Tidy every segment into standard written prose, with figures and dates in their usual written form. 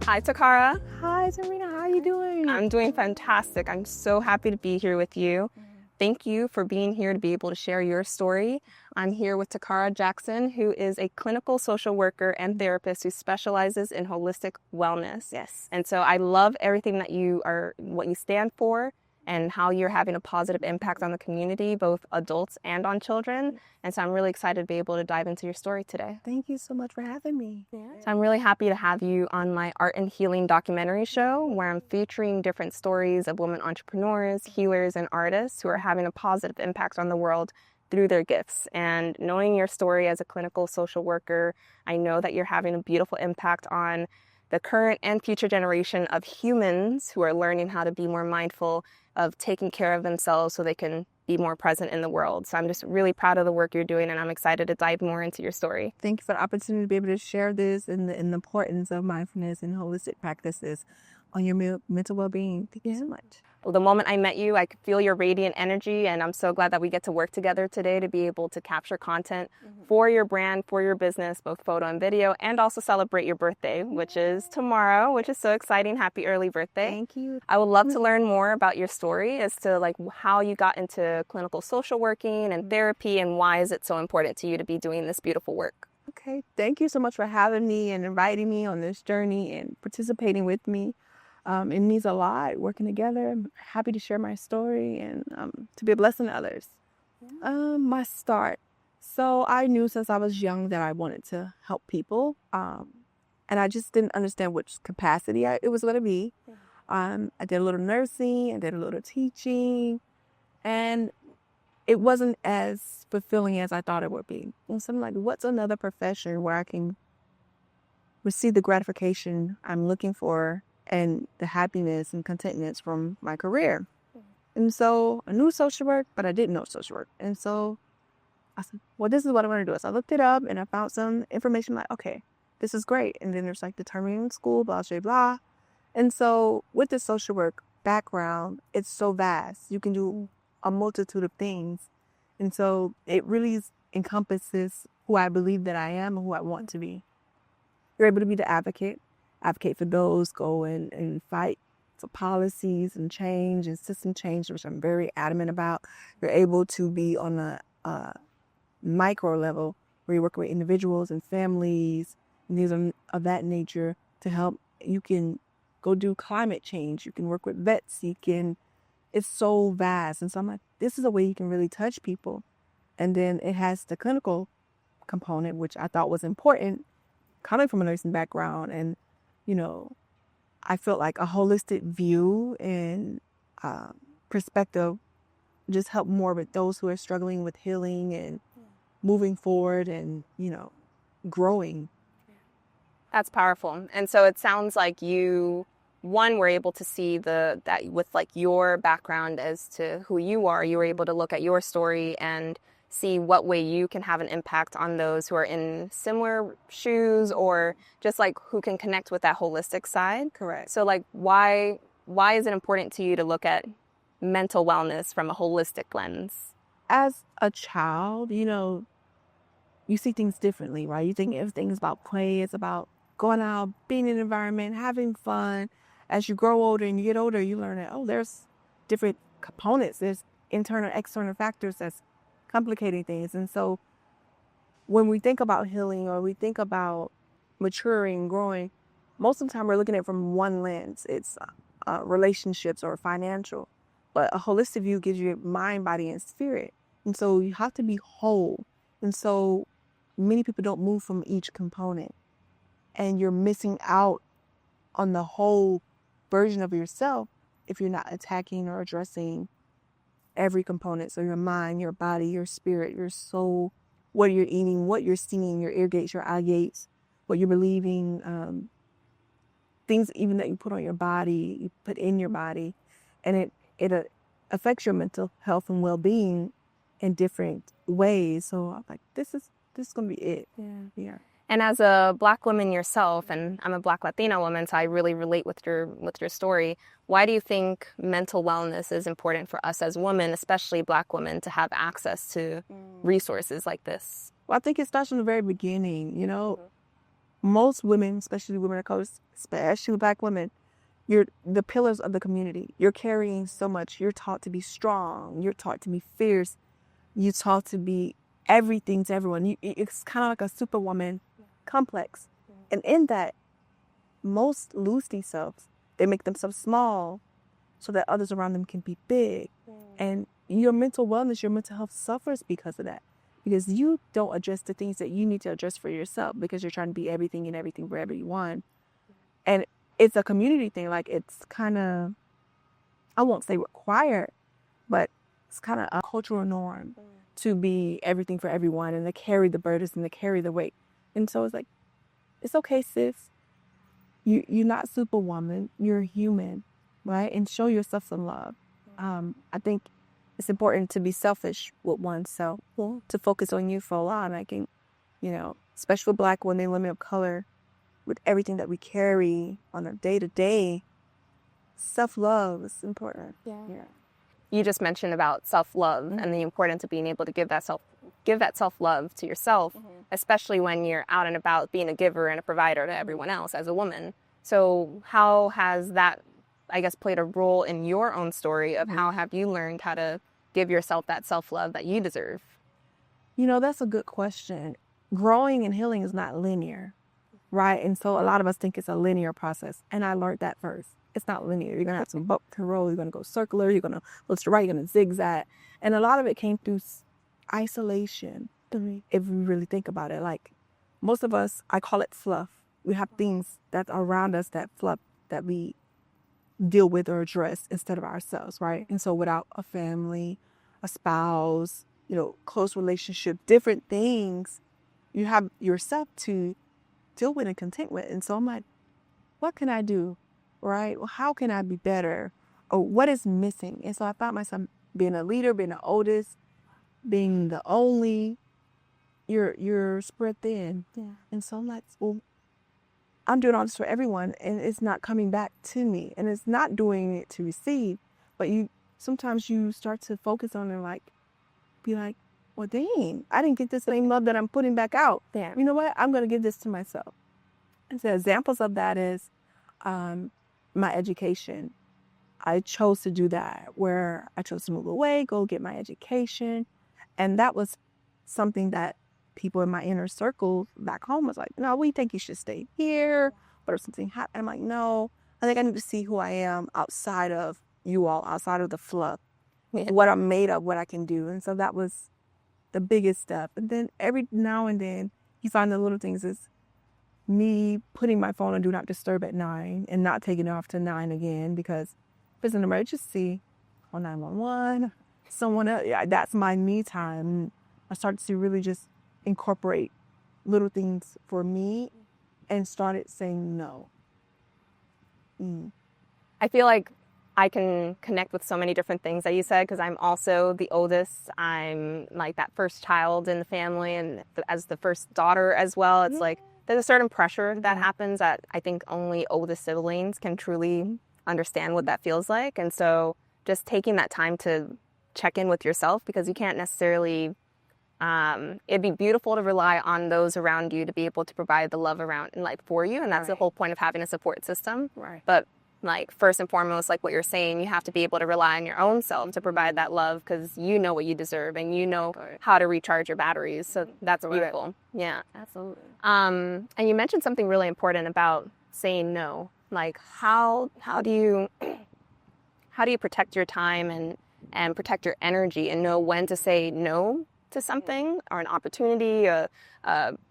Hi, Tocara. Hi, Zebrina. How are you doing? I'm doing fantastic. I'm so happy to be here with you. Thank you for being here to be able to share your story. I'm here with Tocara Jackson, who is a clinical social worker and therapist who specializes in holistic wellness. Yes. And so I love everything that what you stand for, and how you're having a positive impact on the community, both adults and on children. And so I'm really excited to be able to dive into your story today. Thank you so much for having me. So I'm really happy to have you on my Art and Healing documentary show, where I'm featuring different stories of women entrepreneurs, healers, and artists who are having a positive impact on the world through their gifts. And knowing your story as a clinical social worker, I know that you're having a beautiful impact on the current and future generation of humans who are learning how to be more mindful of taking care of themselves so they can be more present in the world. So I'm just really proud of the work you're doing, and I'm excited to dive more into your story. Thank you for the opportunity to be able to share this and the importance of mindfulness and holistic practices on your mental well-being. Thank you so much. Well, the moment I met you, I could feel your radiant energy, and I'm so glad that we get to work together today to be able to capture content for your brand, for your business, both photo and video, and also celebrate your birthday, which is tomorrow, which is so exciting. Happy early birthday. Thank you. I would love to learn more about your story as to how you got into clinical social working and therapy, and why is it so important to you to be doing this beautiful work. Okay. Thank you so much for having me and inviting me on this journey and participating with me. It means a lot working together. I'm happy to share my story and to be a blessing to others. My start. So I knew since I was young that I wanted to help people. And I just didn't understand which capacity it was going to be. I did a little nursing, I did a little teaching, and it wasn't as fulfilling as I thought it would be. And so I'm like, what's another profession where I can receive the gratification I'm looking for and the happiness and contentness from my career? And so I knew social work, but I didn't know social work. And so I said, well, this is what I want to do. So I looked it up and I found some information like, okay, this is great. And then there's like determining school, blah, blah, blah. And so with the social work background, it's so vast. You can do a multitude of things. And so it really encompasses who I believe that I am and who I want to be. You're able to be the advocate for those, go and fight for policies and change and system change, which I'm very adamant about. You're able to be on a micro level where you're working with individuals and families and things of that nature to help. You can go do climate change. You can work with vets. It's so vast. And so I'm like, this is a way you can really touch people. And then it has the clinical component, which I thought was important, coming from a nursing background. And, I felt like a holistic view and perspective just help more with those who are struggling with healing and moving forward and, growing. That's powerful. And so it sounds like you, one, were able to see that with your background as to who you are, you were able to look at your story and see what way you can have an impact on those who are in similar shoes, or just who can connect with that holistic side. Correct. So why is it important to you to look at mental wellness from a holistic lens? As a child, you see things differently, right? You think everything's about play. It's about going out, being in an environment, having fun. As you grow older and you get older, you learn that, there's different components. There's internal, external factors that's complicating things. And so when we think about healing or we think about maturing, growing, most of the time we're looking at it from one lens. It's relationships or financial. But a holistic view gives you mind, body, and spirit. And so you have to be whole. And so many people don't move from each component. And you're missing out on the whole version of yourself if you're not attacking or addressing every component. So your mind, your body, your spirit, your soul, what you're eating, what you're seeing, your ear gates, your eye gates, what you're believing, things even that you put on your body, you put in your body, and it affects your mental health and well-being in different ways. So I'm like, this is gonna be it. Yeah. And as a Black woman yourself, and I'm a Black Latina woman, so I really relate with your story. Why do you think mental wellness is important for us as women, especially Black women, to have access to resources like this? Well, I think it starts from the very beginning. most women, especially women of color, especially Black women, you're the pillars of the community. You're carrying so much. You're taught to be strong. You're taught to be fierce. You're taught to be everything to everyone. It's kind of like a superwoman complex. And in that, most lose themselves. They make themselves small so that others around them can be big. And your mental wellness, your mental health suffers because of that. Because you don't address the things that you need to address for yourself because you're trying to be everything and everything for everyone. And it's a community thing. Like, it's kind of, I won't say required, but it's kind of a cultural norm to be everything for everyone and to carry the burdens and to carry the weight. And so it's like, it's okay, sis. You're not superwoman. You're human, right? And show yourself some love. I think it's important to be selfish with oneself, to focus on you for a while. And I think, especially with Black women, women of color, with everything that we carry on a day-to-day, self-love is important. Yeah. You just mentioned about self-love and the importance of being able to give that self-love to yourself, especially when you're out and about being a giver and a provider to everyone else as a woman. So how has that, I guess, played a role in your own story of how have you learned how to give yourself that self-love that you deserve? That's a good question. Growing and healing is not linear, right? And so a lot of us think it's a linear process. And I learned that first. It's not linear. You're going to have some bump to roll. You're going to go circular. You're going to look to the right. You're going to zigzag. And a lot of it came through isolation, if we really think about it. Like, most of us, I call it fluff. We have things that's around us, that fluff that we deal with or address instead of ourselves, right? And so without a family, a spouse, close relationship, different things, you have yourself to deal with and content with. And so I'm like, what can I do, right? Well, how can I be better? Or what is missing? And so I found myself being a leader, being the oldest, being the only, you're spread thin. Yeah. And so I'm like, well, I'm doing all this for everyone and it's not coming back to me and it's not doing it to receive. But sometimes you start to focus on and be like, well, dang, I didn't get the same love that I'm putting back out. Yeah. You know what? I'm going to give this to myself. And so examples of that is my education. I chose to do that, where I chose to move away, go get my education. And that was something that people in my inner circle back home was like, no, we think you should stay here. But if something happened, I'm like, no, I think I need to see who I am outside of you all, outside of the fluff, what I'm made of, what I can do. And so that was the biggest step. And then every now and then you find the little things is me putting my phone on Do Not Disturb at 9 and not taking it off to 9 again, because if it's an emergency on 911, someone else, that's my me time. I started to really just incorporate little things for me and started saying no. I feel like I can connect with so many different things that you said, because I'm also the oldest. I'm like that first child in the family, and as the first daughter as well. It's like there's a certain pressure that happens that I think only oldest siblings can truly understand what that feels like. And so just taking that time to check in with yourself, because you can't necessarily it'd be beautiful to rely on those around you to be able to provide the love around and for you, and that's the whole point of having a support system. Right. But first and foremost, like what you're saying, you have to be able to rely on your own self to provide that love, because you know what you deserve and you know how to recharge your batteries. So that's beautiful. Yeah, absolutely. And you mentioned something really important about saying no. Like how do you protect your time and protect your energy and know when to say no to something or an opportunity,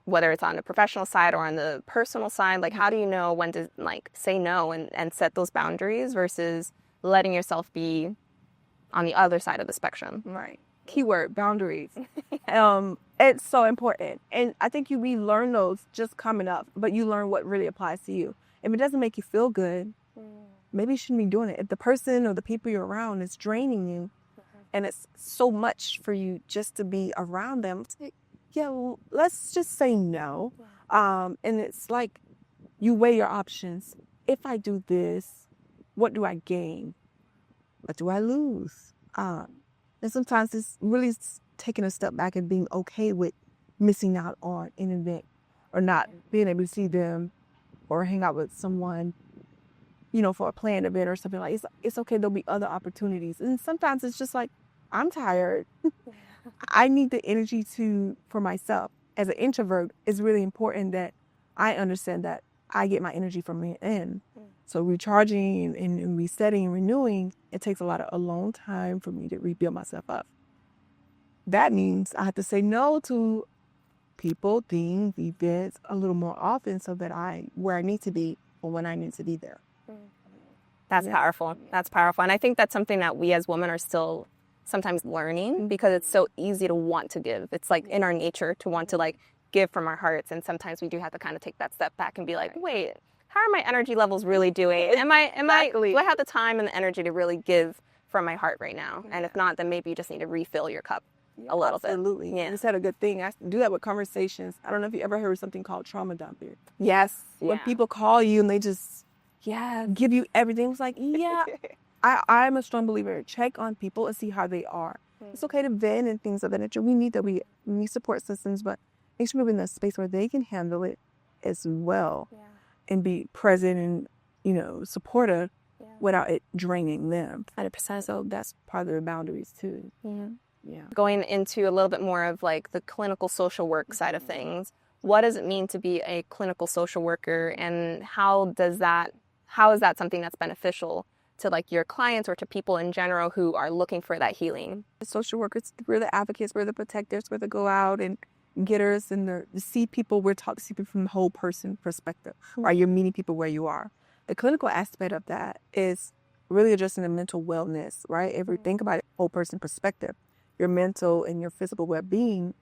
whether it's on the professional side or on the personal side? Like, how do you know when to say no and set those boundaries versus letting yourself be on the other side of the spectrum? Right. Keyword, boundaries. It's so important. And I think we learn those just coming up, but you learn what really applies to you. If it doesn't make you feel good, maybe you shouldn't be doing it. If the person or the people you're around is draining you, and it's so much for you just to be around them, let's just say no. And it's like you weigh your options. If I do this, what do I gain? What do I lose? And sometimes it's really taking a step back and being okay with missing out on an event or not being able to see them or hang out with someone, for a planned event or something like it's okay. There'll be other opportunities. And sometimes it's just like, I'm tired. I need the energy for myself. As an introvert, it's really important that I understand that I get my energy from within. So recharging and resetting and renewing, it takes a lot of alone time for me to rebuild myself up. That means I have to say no to people, things, events a little more often so that where I need to be or when I need to be there. That's powerful. That's powerful. And I think that's something that we as women are still sometimes learning, because it's so easy to want to give. It's like in our nature to want to like give from our hearts. And sometimes we do have to kind of take that step back and be like, wait, how are my energy levels really doing? Do I have the time and the energy to really give from my heart right now? And if not, then maybe you just need to refill your cup a little bit. Absolutely. Yeah. You said a good thing. I do that with conversations. I don't know if you ever heard of something called trauma dumping. Yes. When people call you and they just give you everything. It's like, I'm a strong believer. Check on people and see how they are. It's okay to vent and things of that nature. We need support systems, but make sure we're in a space where they can handle it as well and be present and, supportive without it draining them. 100%. So that's part of their boundaries too. Yeah. Going into a little bit more of like the clinical social work side of things, what does it mean to be a clinical social worker, and how is that something that's beneficial to like your clients or to people in general who are looking for that healing? The social workers, we're the advocates, we're the protectors, we're the go out and getters and to see people. We're taught to see people from the whole person perspective, right? You're meeting people where you are. The clinical aspect of that is really addressing the mental wellness, right? If you think about it, whole person perspective, your mental and your physical well-being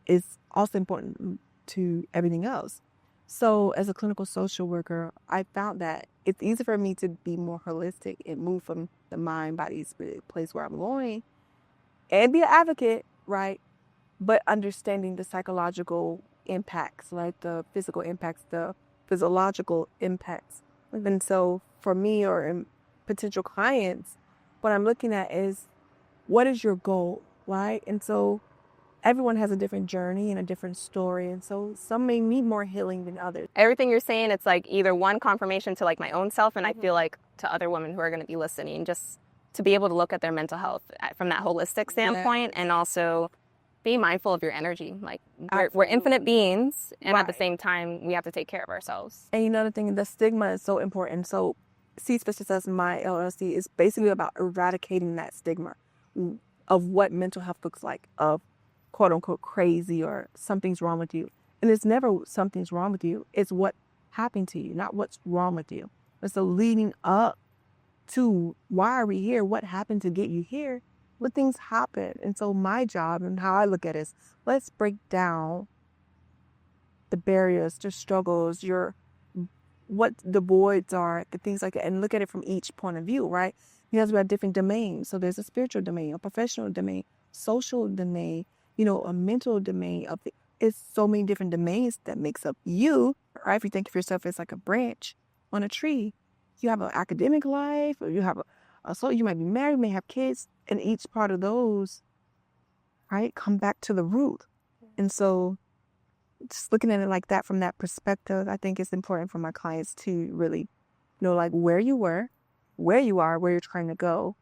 is also important to everything else. So as a clinical social worker, I found that it's easy for me to be more holistic and move from the mind, body, spirit place where I'm going and be an advocate, right? But understanding the psychological impacts, like the physical impacts, the physiological impacts. And so for me or in potential clients, what I'm looking at is, what is your goal, right? And so everyone has a different journey and a different story. And so some may need more healing than others. Everything you're saying, it's like either one confirmation to like my own self, and I feel like to other women who are going to be listening, just to be able to look at their mental health from that holistic standpoint, and also be mindful of your energy. Like we're infinite beings, and at the same time, we have to take care of ourselves. And the thing, the stigma is so important. So Seeds for Success, my LLC, is basically about eradicating that stigma of what mental health looks like, of quote unquote crazy or something's wrong with you. And it's never something's wrong with you. It's what happened to you, not what's wrong with you. And so leading up to why are we here? What happened to get you here? What things happen? And so my job and how I look at it is, let's break down the barriers, the struggles, what the voids are, the things like that, and look at it from each point of view, right? Because we have different domains. So there's a spiritual domain, a professional domain, social domain, a mental domain. It's so many different domains that makes up you, right? If you think of yourself as like a branch on a tree, you have an academic life, or you have so you might be married, you may have kids, and each part of those, right, come back to the root. And so just looking at it like that from that perspective, I think it's important for my clients to really know like where you were, where you are, where you're trying to go,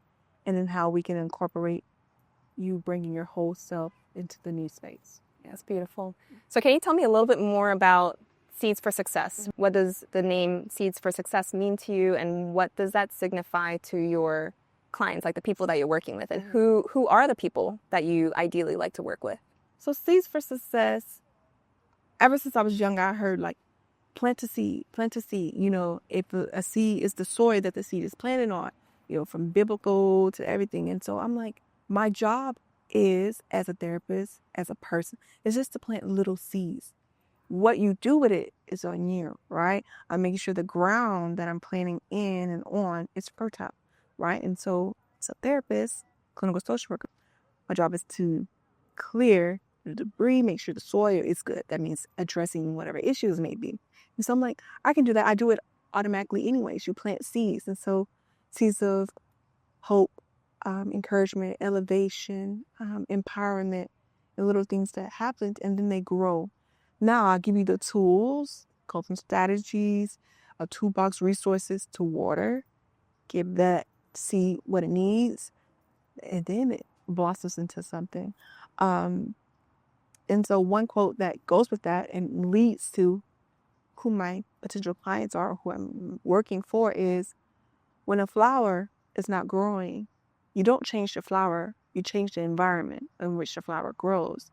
and then how we can incorporate you bringing your whole self into the new space. Yeah, that's beautiful. So can you tell me a little bit more about Seeds for Success? What does the name Seeds for Success mean to you, and what does that signify to your clients, like the people that you're working with, and who are the people that you ideally like to work with? So Seeds for Success, ever since I was young, I heard like plant a seed. If a seed is the soil that the seed is planted on, from biblical to everything. And so I'm like, my job is, as a therapist, as a person, is just to plant little seeds. What you do with it is on you, right? I'm making sure the ground that I'm planting in and on is fertile, right? And so as a therapist, clinical social worker, my job is to clear the debris, make sure the soil is good. That means addressing whatever issues may be. And so I'm like, I can do that. I do it automatically anyways. You plant seeds. And so seeds of hope, encouragement, elevation, empowerment, the little things that happen, and then they grow. Now I'll give you the tools, coping strategies, a toolbox resources to water, give that seed what it needs, and then it blossoms into something. And so one quote that goes with that and leads to who my potential clients are, who I'm working for, is when a flower is not growing, you don't change the flower, you change the environment in which the flower grows.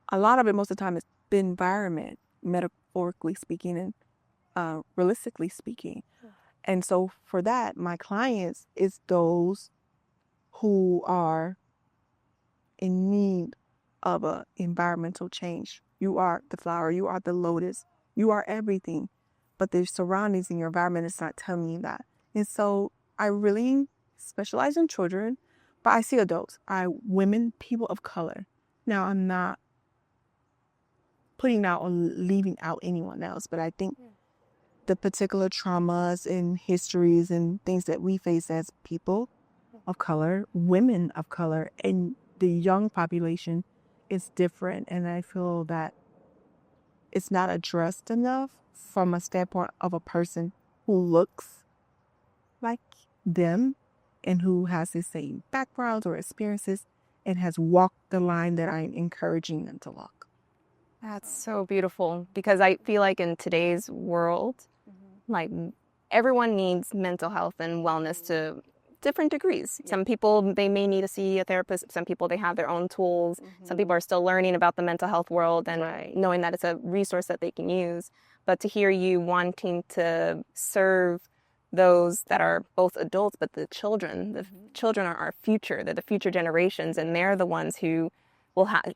A lot of it, most of the time, is the environment, metaphorically speaking and realistically speaking. And so for that, my clients is those who are in need of an environmental change. You are the flower, you are the lotus, you are everything, but the surroundings in your environment is not telling you that. And so I really specialize in children, but I see adults, women, people of color. Now I'm not putting out or leaving out anyone else, but I think the particular traumas and histories and things that we face as people of color, women of color, and the young population is different. And I feel that it's not addressed enough from a standpoint of a person who looks like them and who has the same backgrounds or experiences and has walked the line that I'm encouraging them to walk. That's so beautiful, because I feel like in today's world, like everyone needs mental health and wellness to different degrees. Some people, they may need to see a therapist. Some people, they have their own tools. Some people are still learning about the mental health world and knowing that it's a resource that they can use. But to hear you wanting to serve those that are both adults, but the children are our future. They're the future generations, and they're the ones who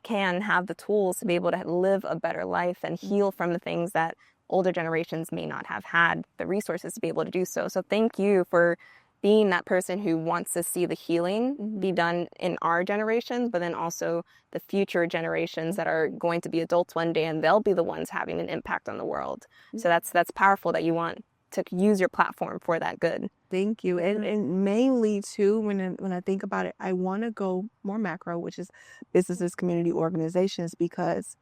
can have the tools to be able to live a better life and heal from the things that older generations may not have had the resources to be able to do so. So thank you for being that person who wants to see the healing be done in our generations, but then also the future generations that are going to be adults one day, and they'll be the ones having an impact on the world. So that's powerful that you want to use your platform for that good. Thank you. And mainly too, when I think about it, I want to go more macro, which is businesses, community organizations, because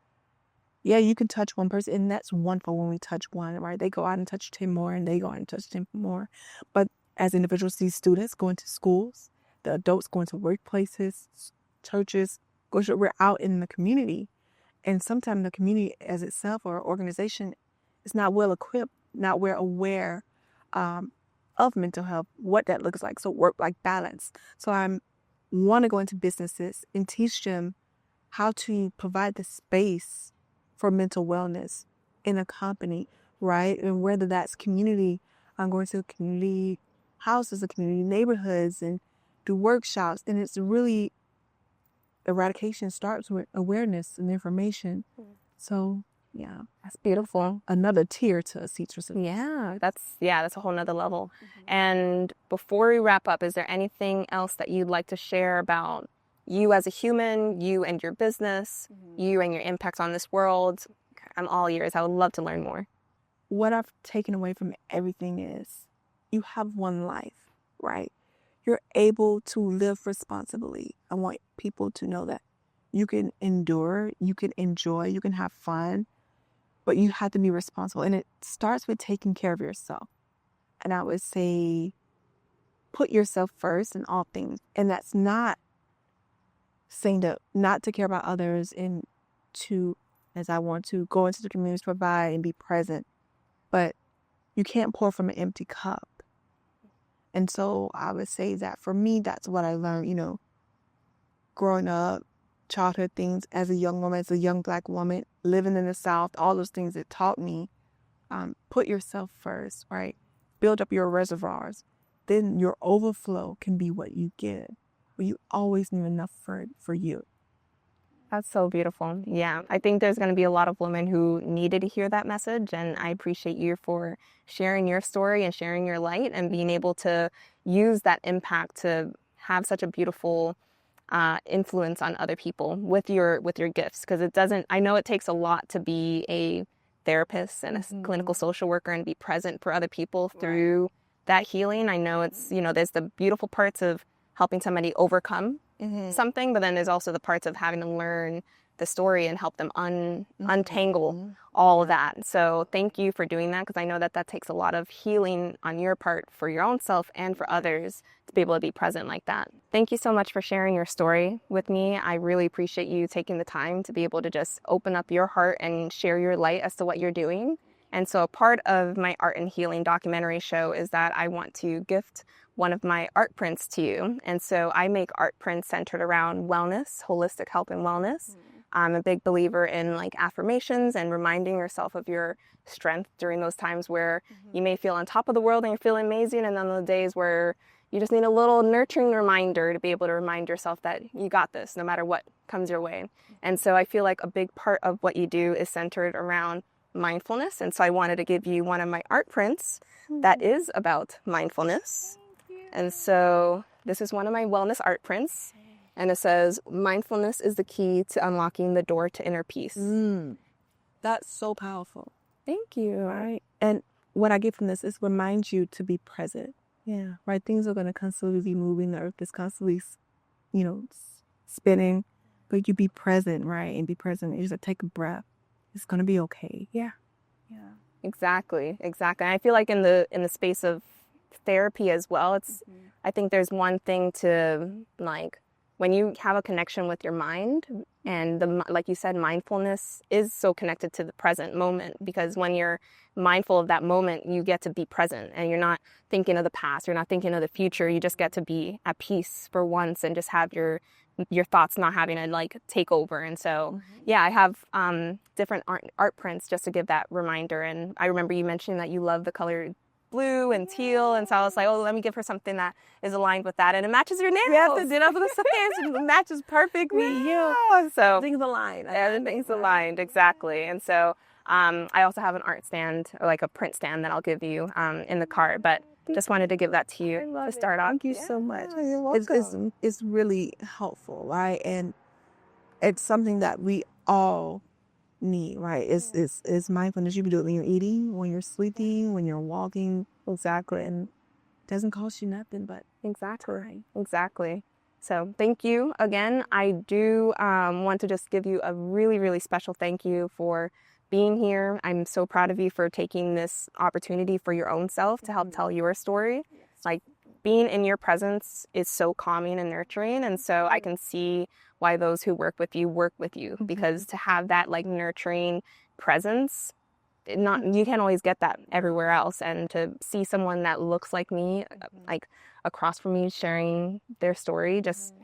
yeah, you can touch one person, and that's wonderful when we touch one, right? They go out and touch 10 more, and they go out and touch 10 more. But as individuals, these students going to schools, the adults going to workplaces, churches, we're out in the community. And sometimes the community as itself or organization is not well equipped, not well aware of mental health, what that looks like. So work-life balance. So I want to go into businesses and teach them how to provide the space for mental wellness in a company, right? And whether that's community, I'm going to community houses, or community neighborhoods, and do workshops. And it's really, eradication starts with awareness and information. So yeah, that's beautiful. Another tier to citrus. Yeah, that's a whole nother level. And before we wrap up, is there anything else that you'd like to share about you as a human, you and your business, you and your impact on this world? I'm all ears. I would love to learn more. What I've taken away from everything is you have one life, right? You're able to live responsibly. I want people to know that you can endure, you can enjoy, you can have fun, but you have to be responsible. And it starts with taking care of yourself. And I would say, put yourself first in all things. And that's not saying not to care about others and to, as I want to, go into the community to provide and be present. But you can't pour from an empty cup. And so I would say that for me, that's what I learned, growing up, childhood things as a young woman, as a young Black woman, living in the South, all those things that taught me, put yourself first, right? Build up your reservoirs. Then your overflow can be what you get. But you always need enough for you. That's so beautiful. Yeah, I think there's going to be a lot of women who needed to hear that message, and I appreciate you for sharing your story and sharing your light and being able to use that impact to have such a beautiful influence on other people with your gifts. Because I know it takes a lot to be a therapist and a clinical social worker and be present for other people through that healing. I know it's, there's the beautiful parts of helping somebody overcome something, but then there's also the parts of having to learn the story and help them untangle all of that. So thank you for doing that, because I know that that takes a lot of healing on your part for your own self and for others to be able to be present like that. Thank you so much for sharing your story with me. I really appreciate you taking the time to be able to just open up your heart and share your light as to what you're doing. And so a part of my art and healing documentary show is that I want to gift one of my art prints to you. And so I make art prints centered around wellness, holistic health and wellness. I'm a big believer in like affirmations and reminding yourself of your strength during those times where you may feel on top of the world and you're feeling amazing, and then the days where you just need a little nurturing reminder to be able to remind yourself that you got this no matter what comes your way. And so I feel like a big part of what you do is centered around mindfulness. And so I wanted to give you one of my art prints that is about mindfulness. And so this is one of my wellness art prints. And it says, mindfulness is the key to unlocking the door to inner peace. That's so powerful. Thank you. Right. And what I get from this is remind you to be present. Yeah. Right. Things are going to constantly be moving. The earth is constantly, spinning. But you be present, right? And be present. You just take a breath. It's going to be okay. Yeah. Yeah. Exactly. Exactly. And I feel like in the space of therapy as well, it's I think there's one thing to like, when you have a connection with your mind, and like you said, mindfulness is so connected to the present moment, because when you're mindful of that moment, you get to be present and you're not thinking of the past, you're not thinking of the future, you just get to be at peace for once and just have your thoughts not having to like take over. And so, yeah, I have different art prints just to give that reminder. And I remember you mentioning that you love the color blue and teal, and so I was like, oh, let me give her something that is aligned with that, and it matches your nails. Yes, it matches perfectly. Yeah. So things aligned. Everything's aligned, exactly. And so I also have an art stand, or like a print stand, that I'll give you in the cart. But just wanted to give that to you to start off. Thank you so much. You're welcome. It's really helpful, right? And it's something that we all need, right? It's mindfulness. You can do it when you're eating, when you're sleeping, when you're walking. Exactly. And it doesn't cost you nothing, but Exactly. So thank you again. I do want to just give you a really, really special thank you for being here. I'm so proud of you for taking this opportunity for your own self to help tell your story. Like, being in your presence is so calming and nurturing. And so I can see why those who work with you, because to have that like nurturing presence, you can't always get that everywhere else. And to see someone that looks like me, like across from me, sharing their story just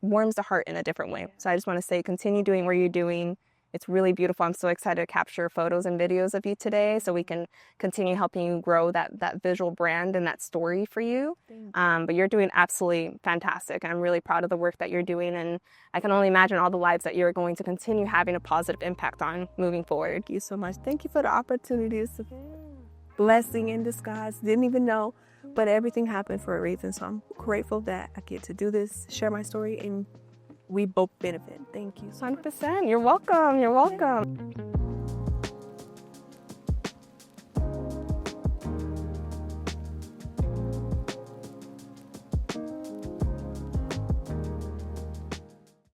warms the heart in a different way. So I just want to say, continue doing what you're doing. It's really beautiful. I'm so excited to capture photos and videos of you today so we can continue helping you grow that visual brand and that story for you. But you're doing absolutely fantastic. And I'm really proud of the work that you're doing. And I can only imagine all the lives that you're going to continue having a positive impact on moving forward. Thank you so much. Thank you for the opportunity. It's a blessing in disguise. Didn't even know, but everything happened for a reason. So I'm grateful that I get to do this, share my story, and we both benefit. Thank you. 100%. You're welcome. You're welcome.